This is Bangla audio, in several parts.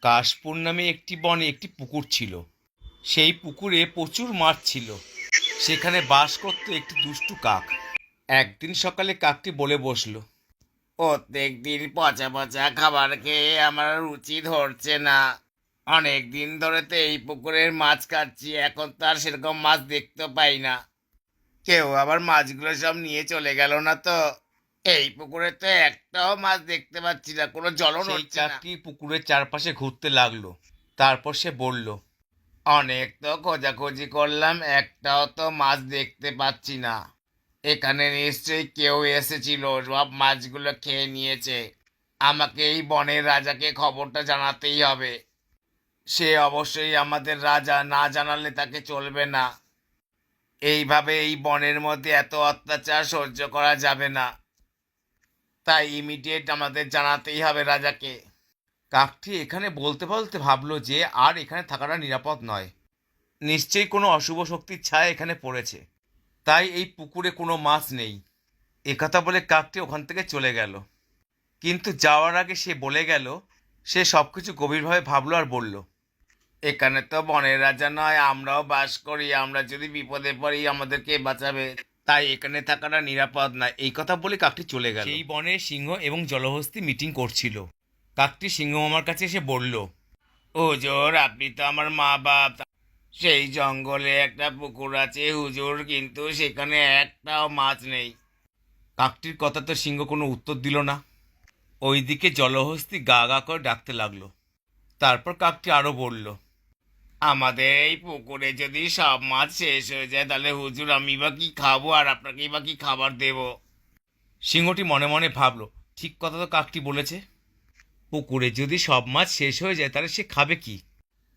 কাশপুর নামে একটি বনে একটি পুকুর ছিল। সেই পুকুরে প্রচুর মাছ ছিল। সেখানে বাস করত একটি দুষ্টু কাক। একদিন সকালে কাকটি বলে বসলো, প্রত্যেক দিন পচা পচা খাবার খেয়ে আমার রুচি ধরছে না। অনেক দিন ধরে তো এই পুকুরের মাছ কাটছি, এখন তো আর সেরকম মাছ দেখতে পাই না। কেউ আবার মাছগুলো সব নিয়ে চলে গেল না তো? এই পুকুরে তো একটাও মাছ দেখতে পাচ্ছি না, কোনো জলও সেই নড়ছে না। কাকটি পুকুরের চারপাশে ঘুরতে লাগলো। তারপর সে বলল, অনেক তো খোঁজাখুঁজি করলাম, একটাও তো মাছ দেখতে পাচ্ছি না। এখানে নিশ্চয়ই কেউ এসেছিল, সব মাছগুলো খেয়ে নিয়েছে। আমাকে এই বনের রাজাকে খবরটা জানাতেই হবে। সে অবশ্যই আমাদের রাজা, না জানালে তাকে চলবে না। এইভাবে এই বনের মধ্যে এত অত্যাচার সহ্য করা যাবে না। তাই ইমিডিয়েট আমাদের জানাতেই হবে রাজাকে। কাকটি এখানে বলতে বলতে ভাবলো যে আর এখানে থাকাটা নিরাপদ নয়। নিশ্চয়ই কোনো অশুভ শক্তির ছায়া এখানে পড়েছে, তাই এই পুকুরে কোনো মাছ নেই। একথা বলে কাকটি ওখান থেকে চলে গেল। কিন্তু যাওয়ার আগে সে বলে গেল, সে সব কিছু গভীরভাবে ভাবলো আর বলল, এখানে তো বনের রাজা নয়, আমরাও বাস করি। আমরা যদি বিপদে পড়ি আমাদেরকে বাঁচাবে। তাই এখানে থাকাটা নিরাপদ নয়। এই কথা বলে কাকটি চলে গেল। সেই বনে সিংহ এবং জলহস্তী মিটিং করছিল। কাকটি সিংহ মামার কাছে এসে বলল, হুজুর, আপনি তো আমার মা বাপ। সেই জঙ্গলে একটা পুকুর আছে হুজুর, কিন্তু সেখানে একটাও মাছ নেই। কাকটির কথা তো সিংহ কোনো উত্তর দিল না। ওইদিকে জলহস্তী গা গা করে ডাকতে লাগলো। তারপর কাকটি আরো বলল, আমাদের এই পুকুরে যদি সব মাছ শেষ হয়ে যায় তাহলে হুজুর আমি বা কি খাবো, আর আপনাকেই বা কি খাবার দেব? সিংহটি মনে মনে ভাবলো, ঠিক কথা তো কাকটি বলেছে। পুকুরে যদি সব মাছ শেষ হয়ে যায় তাহলে সে খাবে কি?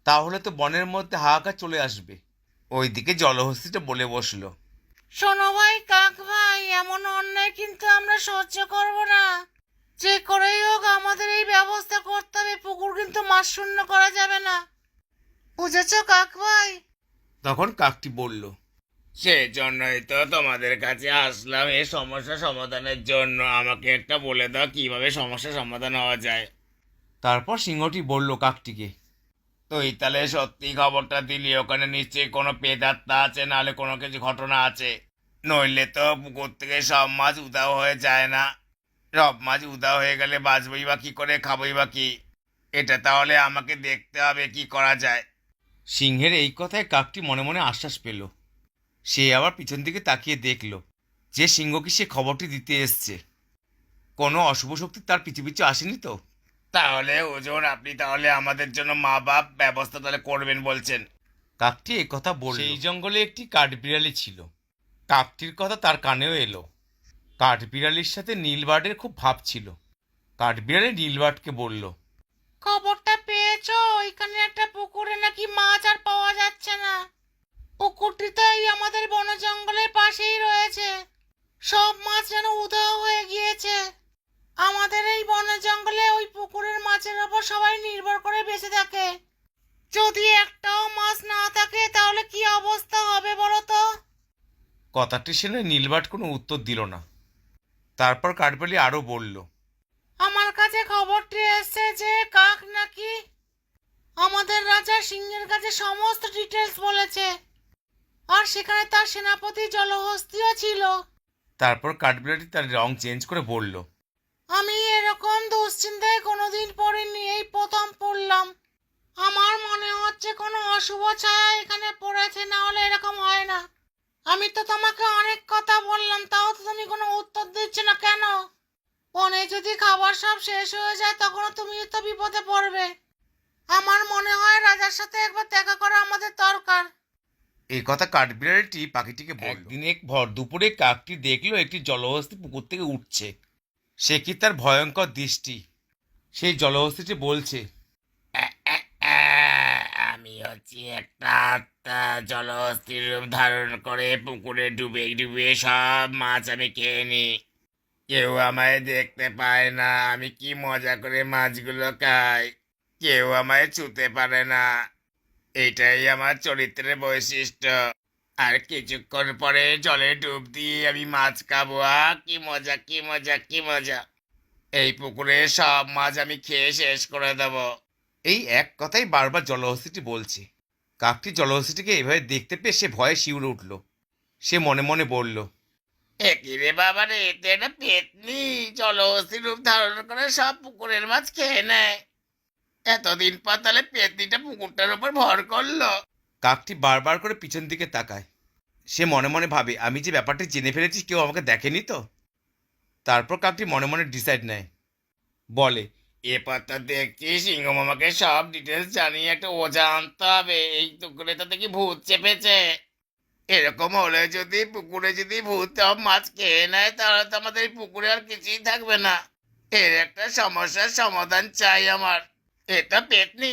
তাহলে তো বনের মধ্যে হাহাকার চলে আসবে। ওইদিকে জলহস্তিটা বলে বসলো, শোনো ভাই কাক ভাই, এমন অন্যায় কিন্তু আমরা সহ্য করব না। যে করেই হোক আমাদের এই ব্যবস্থা করতে হবে, পুকুর কিন্তু মাছ শূন্য করা যাবে না। বুঝেছো কাক ভাই? তখন কাকটি বলল, সেজন্যই তো তোমাদের কাছে আসলাম এই সমস্যা সমাধানের জন্য। আমাকে একটা বলে দাও কিভাবে সমস্যা সমাধান হওয়া যায়। তারপর সিংহটি বলল কাকটিকে, তুই তাহলে সত্যি খবরটা দিলি, ওখানে নিশ্চয়ই কোনো প্রেতাত্মা আছে, নাহলে কোনো কিছু ঘটনা আছে। নইলে তো পুকুর থেকে সব মাছ উধাও হয়ে যায় না। সব মাছ উধাও হয়ে গেলে বাঁচবই বা কি করে, খাবই বা কি? এটা তাহলে আমাকে দেখতে হবে কি করা যায়। সিংহের এই কথায় কাকটি মনে মনে আশ্বাস পেল। সে আবার পিছন দিকে তাকিয়ে দেখল যে সিংহকে সে খবরটি দিতে এসছে। কোনো অশুভ শক্তি তার পিছু পিছু আসেনি তো। তাহলে হুজুর আপনি তাহলে আমাদের জন্য মা বাপ ব্যবস্থা তাহলে করবেন বলছেন? কাকটি এই কথা বলল। সেই জঙ্গলে একটি কাঠবিড়ালি ছিল। কাকটির কথা তার কানেও এলো। কাঠবিড়ালির সাথে নীলবার্ডের খুব ভাব ছিল। কাঠবিড়ালি নীলবার্ডকে বলল, খবরটা পেয়েছো? ওইখানে একটা পুকুরে নাকি মাছ আর পাওয়া যাচ্ছে না। পুকুরটি তো এই আমাদের বন জঙ্গলের পাশেই রয়েছে। সব মাছ যেন উধাও হয়ে গিয়েছে। আমাদের এই বন জঙ্গলে ওই পুকুরের মাছের ওপর সবাই নির্ভর করে বেঁচে থাকে। যদি একটাও মাছ না থাকে তাহলে কি অবস্থা হবে বলো তো? কথাটি শুনে নীলবার্ড কোনো উত্তর দিল না। তারপর কাঠবিড়ালি আরও বলল, আমার কাছে খবরটি এসেছে যে কাক নাকি আমাদের রাজা সিংহের কাছে সমস্ত ডিটেলস বলেছে, আর সেখানে তার সেনাপতি জলহস্তিও ছিল। তারপর কাঠবিড়ালি তার রং চেঞ্জ করে বলল, আমি এরকম দুশ্চিন্তায় কোনোদিন পড়িনি, এই প্রথম পড়লাম। আমার মনে হচ্ছে কোনো অশুভ ছায়া এখানে পড়েছে, না হলে এরকম হয় না। আমি তো তোমাকে অনেক কথা বললাম, তাও তো তুমি কোনো উত্তর দিচ্ছ না কেন? বনে যদি খাবার সব শেষ হয়ে যায় তখনও তুমি তো বিপদে পড়বে। আমার মনে হয় রাজার সাথে একবার দেখা করা আমাদের দরকার। এই কথা কাঠবিড়ালিটি পাখিটিকে বলল। একদিন এক ভর দুপুরে কাকটি দেখলো একটি জলহস্তী পুকুর থেকে উঠছে। সে কি তার ভয়ঙ্কর দৃষ্টি! সেই জলহস্তিটি বলছে, আমি হচ্ছি একটা আত্মা, জলহস্তির রূপ ধারণ করে পুকুরে ডুবে ডুবে সব মাছ আমি খেয়ে নি। কেউ আমায় দেখতে পায় না, আমি কি মজা করে মাছগুলো খাই। কেউ আমায় ছুতে পারে না। এটাই আমার চরিত্রের বৈশিষ্ট্য। আর কিছুক্ষণ পরে জলে ডুব দিয়ে আমি মাছ খাবো। কি মজা, কি মজা, কি মজা! এই পুকুরে সব মাছ আমি খেয়ে শেষ করে দেব। এই এক কথাই বারবার জলহস্তিটি বলছে। কাকটি জলহস্তিটিকে এভাবে দেখতে পেয়ে সে ভয়ে শিউরে উঠল। সে মনে মনে বলল, একই রে বাবা রে, এতে একটা পেতনি জলহস্তি রূপ ধারণ করে সব পুকুরের মাছ খেয়ে নেয়। এতদিন পর তাহলে পেতনিটা পুকুরটার উপর ভর করলো। কাকটি বারবার করে পিছন দিকে তাকায়। সে মনে মনে ভাবে, আমি যে ব্যাপারটি জেনে ফেলেছি, কেউ আমাকে দেখেনি তো। তারপর কাকটি মনে মনে ডিসাইড নেয়, বলে, এরপর তো দেখছি সিংহ মামাকে সব ডিটেলস জানিয়ে একটা ওঝা আনতে হবে। এই পুকুরে তো দেখি ভূত চেপেছে। এরকম হলে যদি পুকুরে যদি ভূত সব মাছ খেয়ে নেয় তাহলে তো আমাদের এই পুকুরে আর কিছুই থাকবে না। এর একটা সমস্যার সমাধান চাই আমার। এটা পেতনি